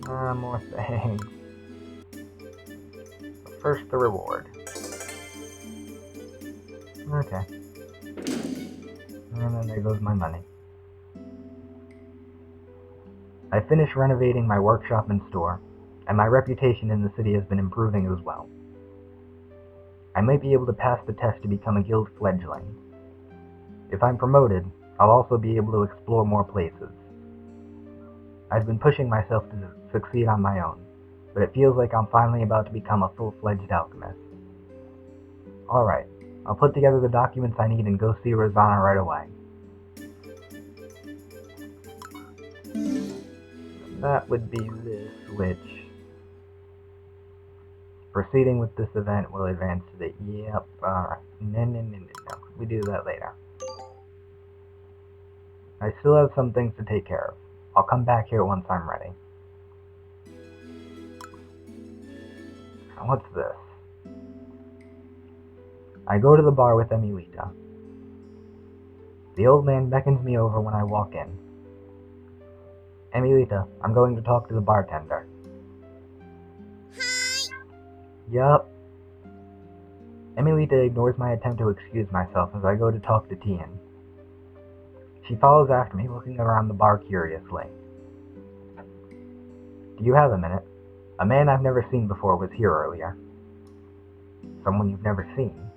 More things. First, the reward. Okay. And then there goes my money. I finished renovating my workshop and store, and my reputation in the city has been improving as well. I might be able to pass the test to become a guild fledgling. If I'm promoted, I'll also be able to explore more places. I've been pushing myself to succeed on my own, but it feels like I'm finally about to become a full-fledged alchemist. Alright, I'll put together the documents I need and go see Rosanna right away. That would be this, which... Proceeding with this event will advance to the... Yep, alright. No. We do that later. I still have some things to take care of. I'll come back here once I'm ready. What's this? I go to the bar with Emilita. The old man beckons me over when I walk in. Emilita, I'm going to talk to the bartender. Hi. Yup. Emilita ignores my attempt to excuse myself as I go to talk to Tian. She follows after me, looking around the bar curiously. Do you have a minute? A man I've never seen before was here earlier. Someone you've never seen?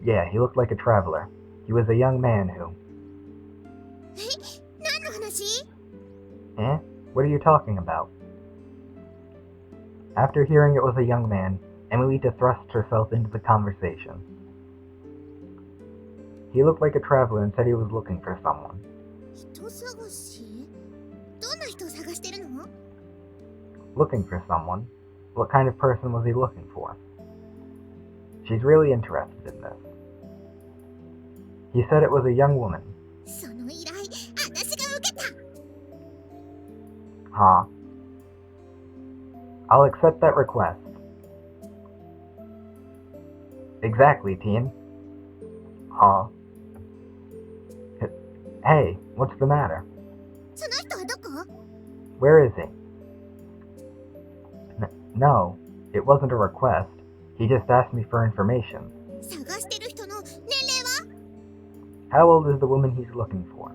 Yeah, he looked like a traveler. He was a young man who... Eh? What are you talking about? After hearing it was a young man, Emilita thrusts herself into the conversation. He looked like a traveler and said he was looking for someone. Looking for someone? What kind of person was he looking for? She's really interested in this. He said it was a young woman. Huh? I'll accept that request. Exactly, Tien. Huh? Hey, what's the matter? Where is he? No, it wasn't a request. He just asked me for information. How old is the woman he's looking for?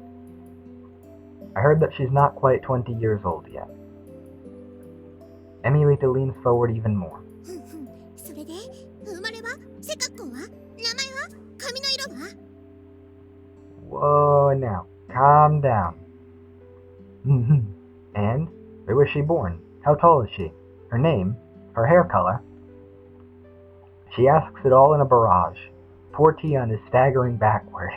I heard that she's not quite 20 years old yet. Emilita leans forward even more. Whoa, now, calm down. And? Where was she born? How tall is she? Her name? Her hair color? She asks it all in a barrage. Poor Tian is staggering backward.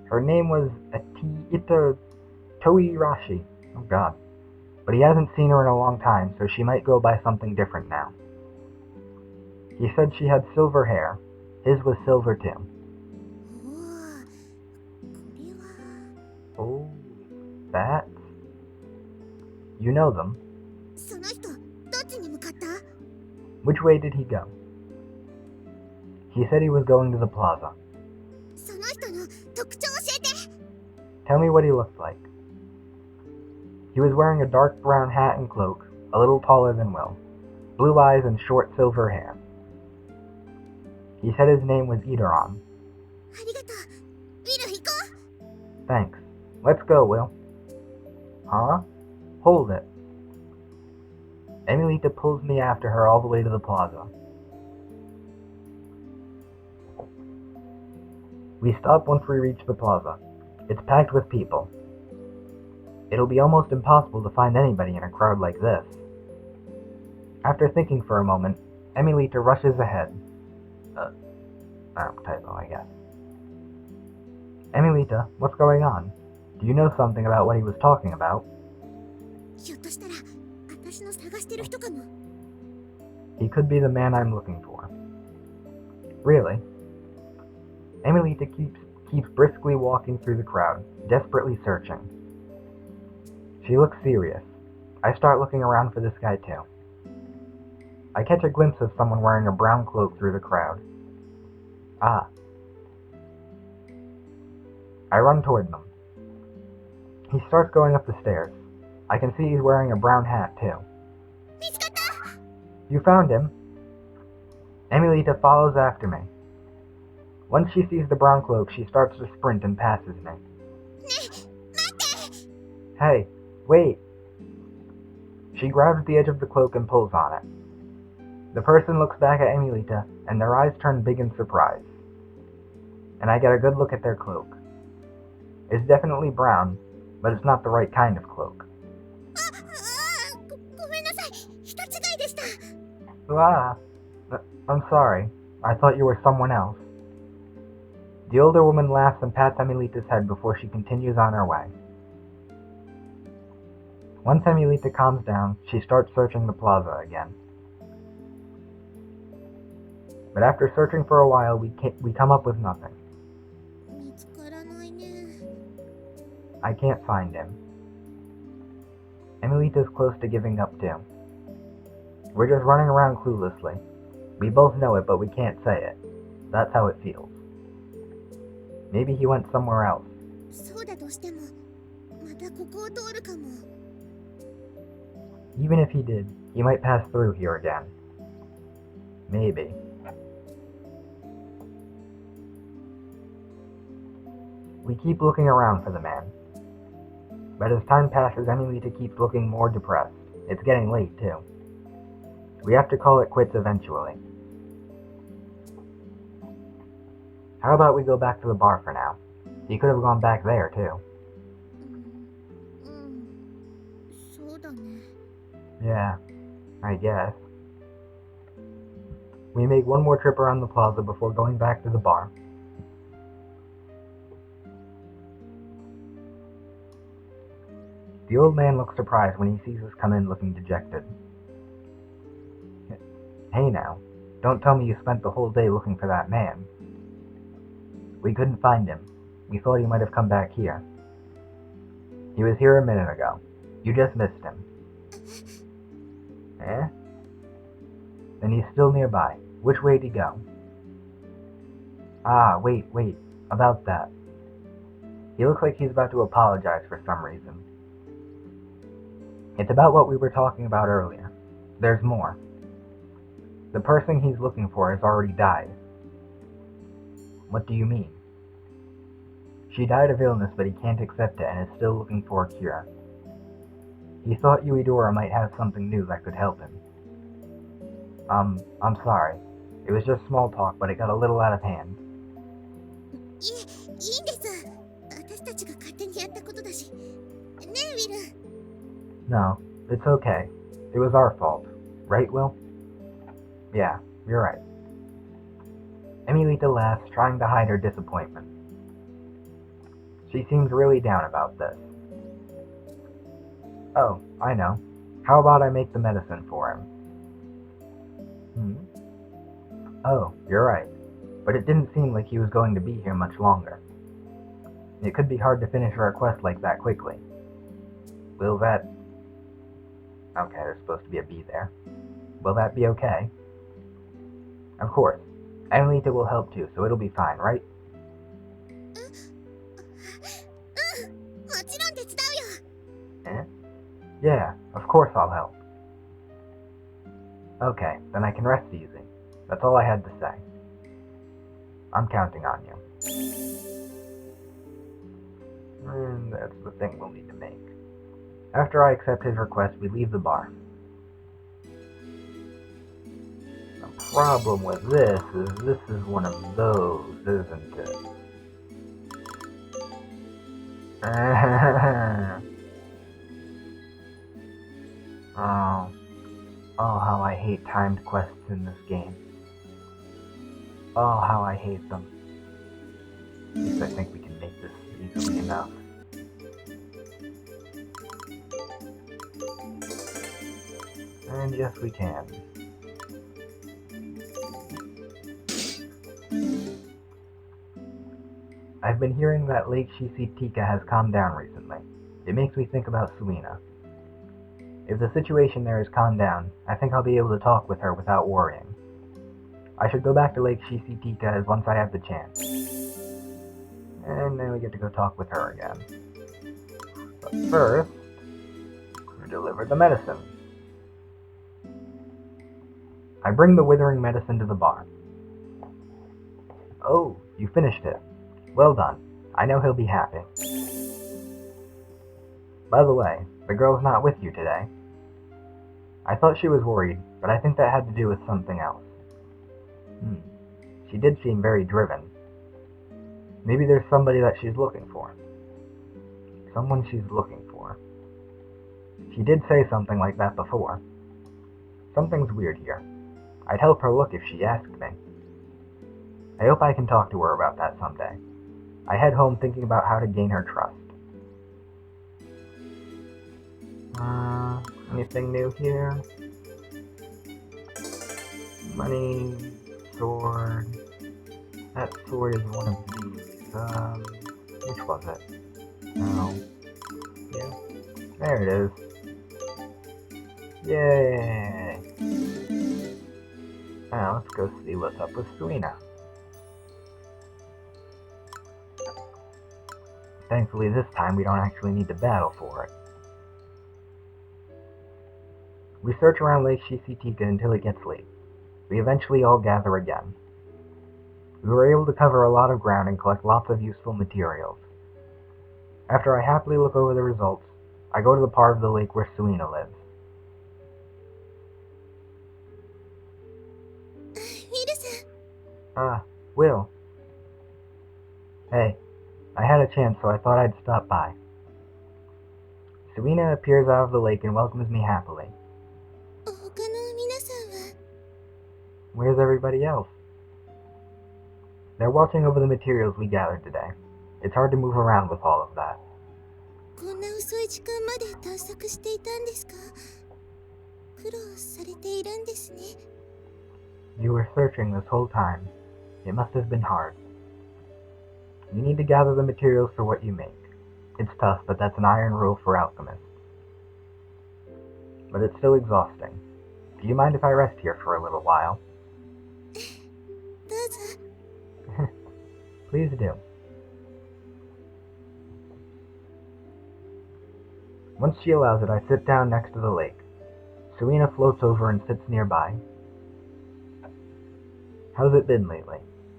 Her name was Ita Toirashi. Oh god. But he hasn't seen her in a long time, so she might go by something different now. He said she had silver hair. His was silver too. Oh, that? You know them. Which way did he go? He said he was going to the plaza. Tell me what he looked like. He was wearing a dark brown hat and cloak, a little taller than Will, blue eyes and short silver hair. He said his name was Idaron. Thanks. Let's go, Will. Huh? Hold it. Emilita pulls me after her all the way to the plaza. We stop once we reach the plaza. It's packed with people. It'll be almost impossible to find anybody in a crowd like this. After thinking for a moment, Emilita rushes ahead. Typo, I guess. Emilita, what's going on? Do you know something about what he was talking about? He could be the man I'm looking for. Really? Emilita keeps briskly walking through the crowd, desperately searching. She looks serious. I start looking around for this guy too. I catch a glimpse of someone wearing a brown cloak through the crowd. Ah. I run toward them. He starts going up the stairs. I can see he's wearing a brown hat, too. You found him? Emilita follows after me. Once she sees the brown cloak, she starts to sprint and passes me. Hey, wait! She grabs the edge of the cloak and pulls on it. The person looks back at Emilita, and their eyes turn big in surprise. And I get a good look at their cloak. It's definitely brown, but it's not the right kind of cloak. Ah, I'm sorry. I thought you were someone else. The older woman laughs and pats Emilita's head before she continues on her way. Once Emilita calms down, she starts searching the plaza again. But after searching for a while, we come up with nothing. I can't find him. Emilita's close to giving up too. We're just running around cluelessly. We both know it, but we can't say it. That's how it feels. Maybe he went somewhere else. Even if he did, he might pass through here again. Maybe. We keep looking around for the man. But as time passes, Emilita keeps looking more depressed. It's getting late, too. We have to call it quits eventually. How about we go back to the bar for now? He could have gone back there, too. Yeah, I guess. We make one more trip around the plaza before going back to the bar. The old man looks surprised when he sees us come in looking dejected. Hey now, don't tell me you spent the whole day looking for that man. We couldn't find him. We thought he might have come back here. He was here a minute ago. You just missed him. Eh? Then he's still nearby. Which way did he go? Ah, wait. About that. He looks like he's about to apologize for some reason. It's about what we were talking about earlier. There's more. The person he's looking for has already died. What do you mean? She died of illness, but he can't accept it and is still looking for a cure. He thought Yuidora might have something new that could help him. I'm sorry. It was just small talk, but it got a little out of hand. No, it's okay. It was our fault. Right, Will? Yeah, you're right. Emilita laughs, trying to hide her disappointment. She seems really down about this. Oh, I know. How about I make the medicine for him? Oh, you're right. But it didn't seem like he was going to be here much longer. It could be hard to finish a request like that quickly. Will that... Okay, there's supposed to be a B there. Will that be okay? Of course. Emilita will help too, so it'll be fine, right? Eh? Yeah, of course I'll help. Okay, then I can rest easy. That's all I had to say. I'm counting on you. And that's the thing we'll need to make. After I accept his request, we leave the bar. The problem with this is one of those, isn't it? Oh, how I hate timed quests in this game. Oh, how I hate them. At least I think we can make this easily enough. And yes, we can. I've been hearing that Lake Shishitika has calmed down recently. It makes me think about Suina. If the situation there has calmed down, I think I'll be able to talk with her without worrying. I should go back to Lake Shishitika once I have the chance. And then we get to go talk with her again. But first, you deliver the medicine. I bring the withering medicine to the bar. Oh, you finished it. Well done. I know he'll be happy. By the way, the girl's not with you today. I thought she was worried, but I think that had to do with something else. She did seem very driven. Maybe there's somebody that she's looking for. Someone she's looking for. She did say something like that before. Something's weird here. I'd help her look if she asked me. I hope I can talk to her about that someday. I head home thinking about how to gain her trust. Anything new here? Money, sword. That sword is one of these. Which was it? Oh. Yeah. There it is. Yay! Now let's go see what's up with Suina. Thankfully this time we don't actually need to battle for it. We search around Lake Shisitika until it gets late. We eventually all gather again. We were able to cover a lot of ground and collect lots of useful materials. After I happily look over the results, I go to the part of the lake where Suina lives. Will. Hey, I had a chance, so I thought I'd stop by. Suina appears out of the lake and welcomes me happily. Where's everybody else? They're watching over the materials we gathered today. It's hard to move around with all of that. You were searching this whole time. It must have been hard. You need to gather the materials for what you make. It's tough, but that's an iron rule for alchemists. But it's still exhausting. Do you mind if I rest here for a little while? Please do. Once she allows it, I sit down next to the lake. Suina floats over and sits nearby. How's it been lately?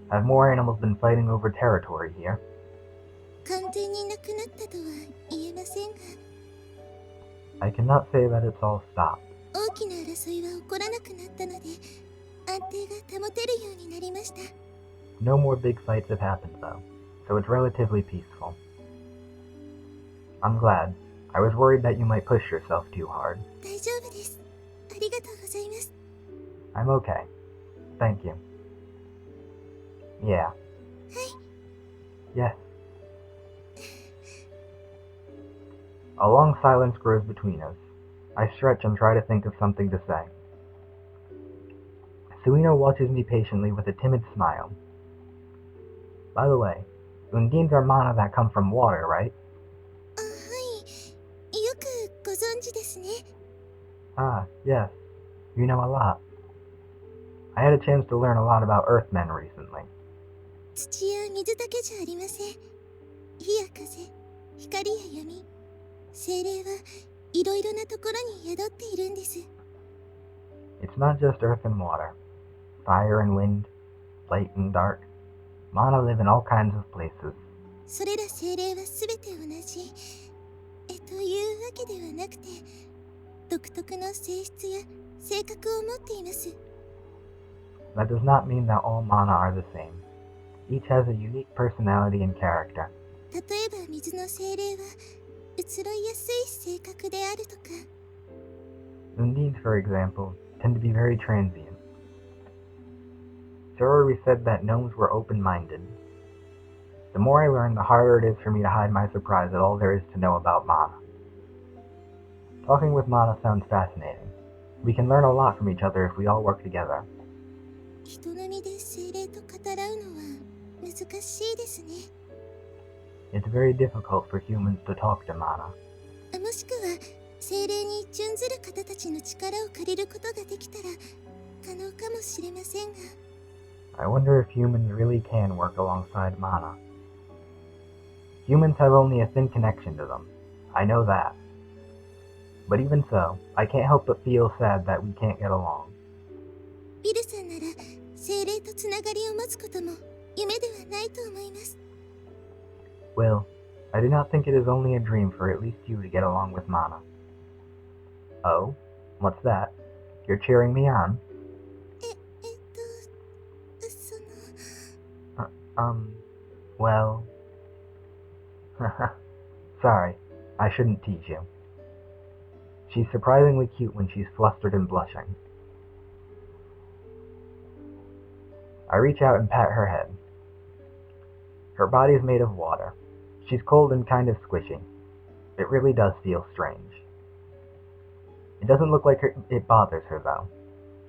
Have more animals been fighting over territory here? I cannot say that it's all stopped. No more big fights have happened though, so it's relatively peaceful. I'm glad. I was worried that you might push yourself too hard. I'm okay. Thank you. Yeah. Yes. A long silence grows between us. I stretch and try to think of something to say. Suina watches me patiently with a timid smile. By the way, undines are mana that come from water, right? Yes. You know a lot. I had a chance to learn a lot about Earthmen recently. It's not just earth and water. Fire and wind, light and dark. Mana live in all kinds of places. That does not mean that all mana are the same. Each has a unique personality and character. Undines, for example, tend to be very transient. Sorori said that gnomes were open-minded. The more I learn, the harder it is for me to hide my surprise at all there is to know about mana. Talking with mana sounds fascinating. We can learn a lot from each other if we all work together. It's very difficult for humans to talk to mana. I wonder if humans really can work alongside mana. Humans have only a thin connection to them. I know that. But even so, I can't help but feel sad that we can't get along. ビルさんなら精霊とつながりを持つことも夢ではないと思います。 Will, I do not think it is only a dream for at least you to get along with Mana. Oh? What's that? You're cheering me on? その Well... Sorry, I shouldn't tease you. She's surprisingly cute when she's flustered and blushing. I reach out and pat her head. Her body is made of water. She's cold and kind of squishy. It really does feel strange. It doesn't look like it bothers her, though.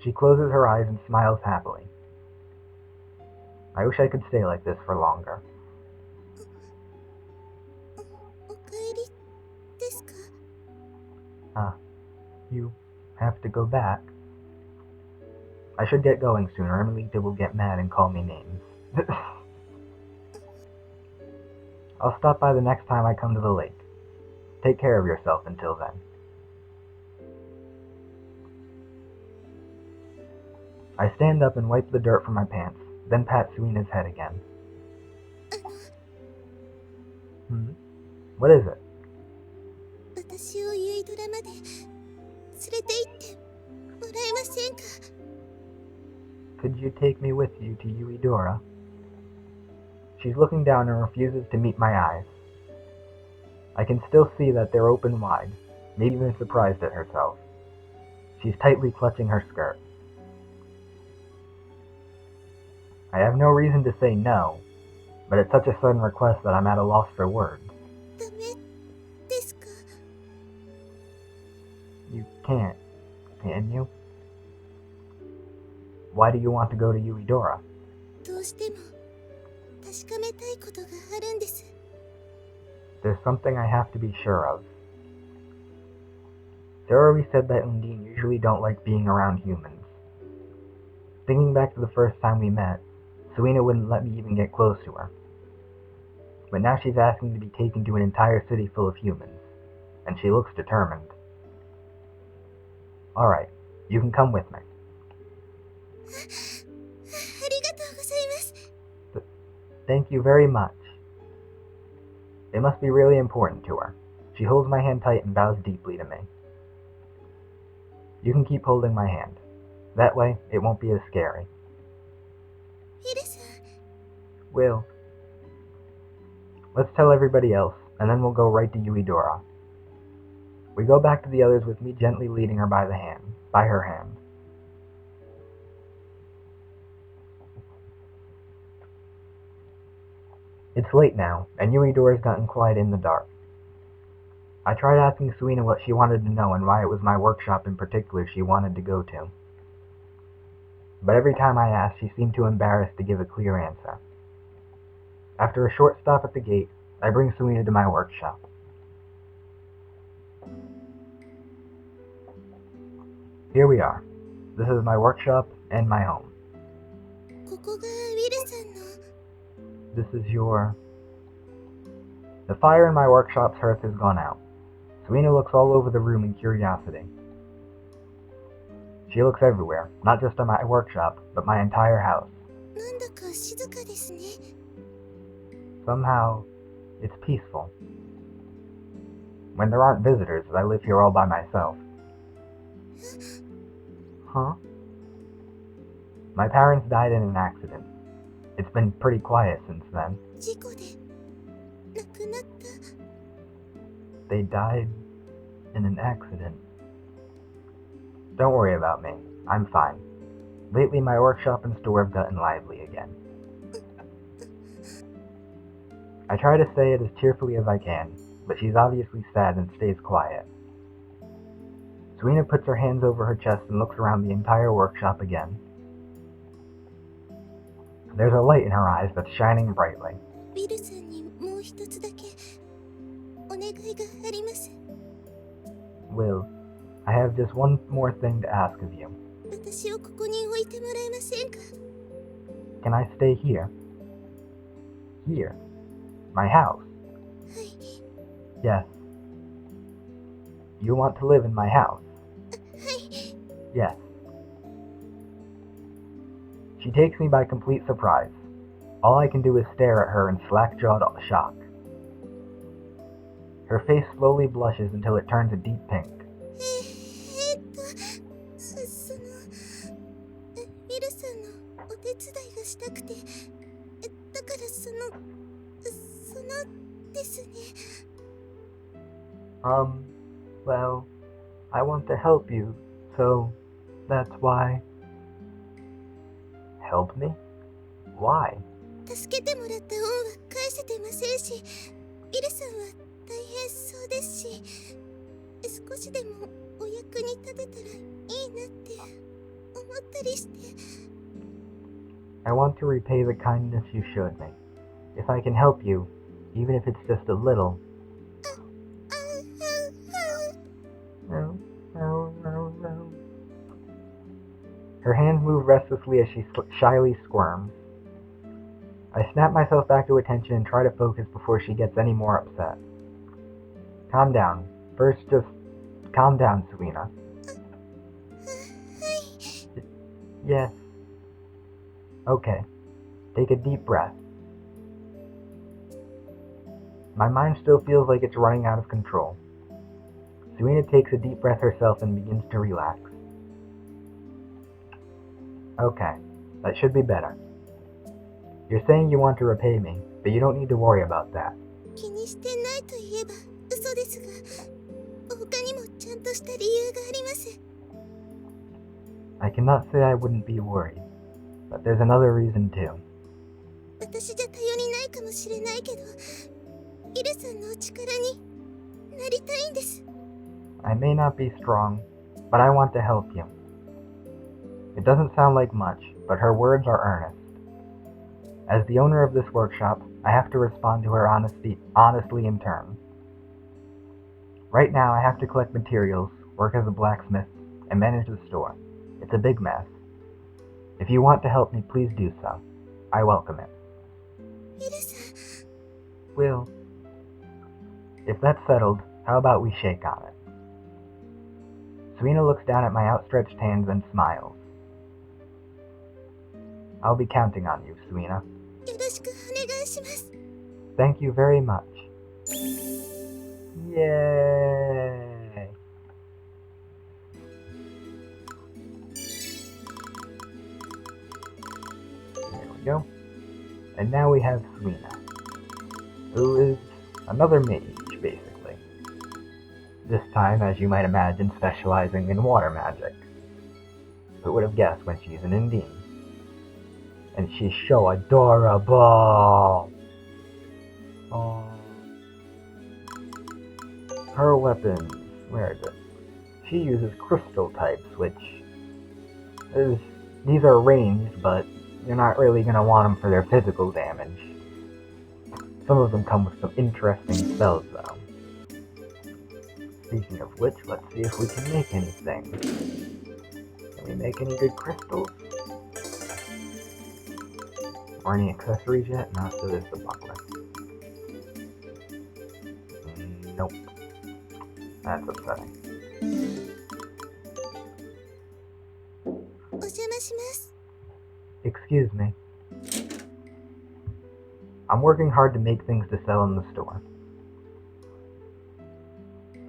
She closes her eyes and smiles happily. I wish I could stay like this for longer. お帰りですか? You have to go back. I should get going sooner. Emilita will get mad and call me names. I'll stop by the next time I come to the lake. Take care of yourself until then. I stand up and wipe the dirt from my pants, then pat Suina's head again. What is it? 私をユイドラまで連れて行ってもらえませんか? Could you take me with you to Yuidora? She's looking down and refuses to meet my eyes. I can still see that they're open wide, maybe even surprised at herself. She's tightly clutching her skirt. I have no reason to say no, but it's such a sudden request that I'm at a loss for words. ダメですか? You can't, can you? Why do you want to go to Yuidora? どうしても確かめたいことがあるんです。 There's something I have to be sure of. Sarori said that Undine usually don't like being around humans. Thinking back to the first time we met, Suina wouldn't let me even get close to her. But now she's asking to be taken to an entire city full of humans, and she looks determined. Alright, you can come with me. ありがとうございます。 Thank you very much. It must be really important to her. She holds my hand tight and bows deeply to me. You can keep holding my hand. That way, it won't be as scary. ヒルさん。 Will. Let's tell everybody else, and then we'll go right to Yuidora. We go back to the others with me gently leading her by her hand. It's late now, and Yuidora's gotten quiet in the dark. I tried asking Suina what she wanted to know and why it was my workshop in particular she wanted to go to. But every time I asked, she seemed too embarrassed to give a clear answer. After a short stop at the gate, I bring Suina to my workshop. Here we are. This is my workshop and my home. ここがウィルさんの。 This is your... The fire in my workshop's hearth has gone out. Suina looks all over the room in curiosity. She looks everywhere, not just at my workshop, but my entire house. なんだか静かですね。 Somehow, it's peaceful. When there aren't visitors, I live here all by myself. Huh? My parents died in an accident. It's been pretty quiet since then. 事故で亡くなった。 They died in an accident. Don't worry about me. I'm fine. Lately, my workshop and store have gotten lively again. I try to say it as cheerfully as I can, but she's obviously sad and stays quiet. Suina puts her hands over her chest and looks around the entire workshop again. There's a light in her eyes that's shining brightly. ウィルさんにもう一つだけお願いがあります。 Will, I have just one more thing to ask of you. 私をここに置いてもらえませんか? Can I stay here? Here? My house? はい。 Yes. You want to live in my house? はい。 Yes. She takes me by complete surprise. All I can do is stare at her in slack-jawed shock. Her face slowly blushes until it turns a deep pink. その、ミルさんのお手伝いがしたくて、だからそのですね。Well, I want to help you, so that's why. Help me? Why? 助けてもらった恩は返せてませんし、ミルさんは大変そうですし、少しでもお役に立てたらいいなって思ったりして。I want to repay the kindness you showed me. If I can help you, even if it's just a little. Her hands move restlessly as she shyly squirms. I snap myself back to attention and try to focus before she gets any more upset. Calm down. First, just calm down, Suina. Yes. Okay. Take a deep breath. My mind still feels like it's running out of control. Suina takes a deep breath herself and begins to relax. Okay, that should be better. You're saying you want to repay me, but you don't need to worry about that. 気にしてないと言えば嘘ですが、他にもちゃんとした理由があります。I cannot say I wouldn't be worried, but there's another reason too. 私じゃ頼りないかもしれないけど、ミルさんのお力になりたいんです。I may not be strong, but I want to help you. It doesn't sound like much, but her words are earnest. As the owner of this workshop, I have to respond to her honestly in turn. Right now, I have to collect materials, work as a blacksmith, and manage the store. It's a big mess. If you want to help me, please do so. I welcome it. ミルさん。 Will. If that's settled, how about we shake on it? Suina looks down at my outstretched hands and smiles. I'll be counting on you, Suina. よろしくお願いします。 Thank you very much. Yay! There we go. And now we have Suina, who is another mage, basically. This time, as you might imagine, specializing in water magic. Who would have guessed when she's an Indian? And she's so adorable! Oh. Her weapons, where is it? She uses crystal types, which is, these are ranged, but you're not really going to want them for their physical damage. Some of them come with some interesting spells, though. Speaking of which, let's see if we can make anything. Can we make any good crystals? Or any accessories yet? No, so there's the buckler. Nope. That's upsetting. お邪魔します。 Excuse me. I'm working hard to make things to sell in the store.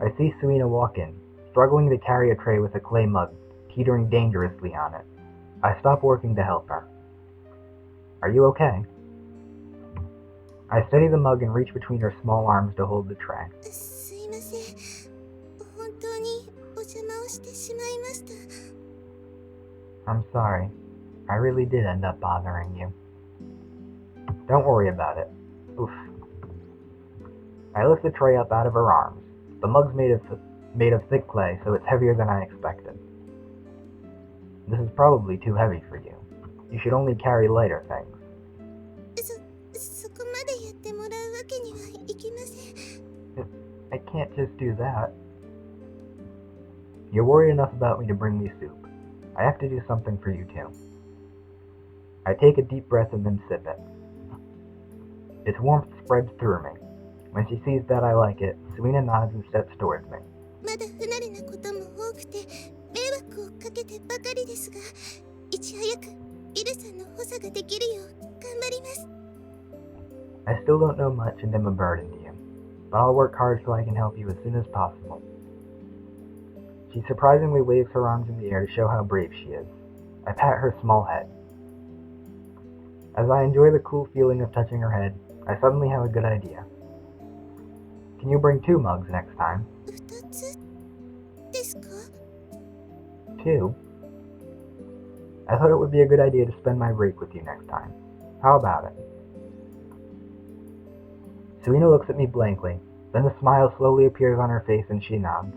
I see Suina walk in, struggling to carry a tray with a clay mug, teetering dangerously on it. I stop working to help her. Are you okay? I steady the mug and reach between her small arms to hold the tray. すいません。本当にお邪魔をしてしまいました。 I'm sorry. I really did end up bothering you. Don't worry about it. Oof. I lift the tray up out of her arms. The mug's made of thick clay, so it's heavier than I expected. This is probably too heavy for you. You should only carry lighter things. そこまでやってもらうわけにはいきません。 I can't just do that. You're worried enough about me to bring me soup. I have to do something for you too. I take a deep breath and then sip it. Its warmth spreads through me. When she sees that I like it, Suina nods and steps towards me. まだ不慣れなことも多くて迷惑をかけてばかりですが、いち早くイルさんの補佐ができるよう頑張ります。 I still don't know much and am a burden to you, but I'll work hard so I can help you as soon as possible. She surprisingly waves her arms in the air to show how brave she is. I pat her small head. As I enjoy the cool feeling of touching her head, I suddenly have a good idea. Can you bring 2 mugs next time? 2つですか？ 2? I thought it would be a good idea to spend my break with you next time. How about it? Suina looks at me blankly, then a smile slowly appears on her face and she nods.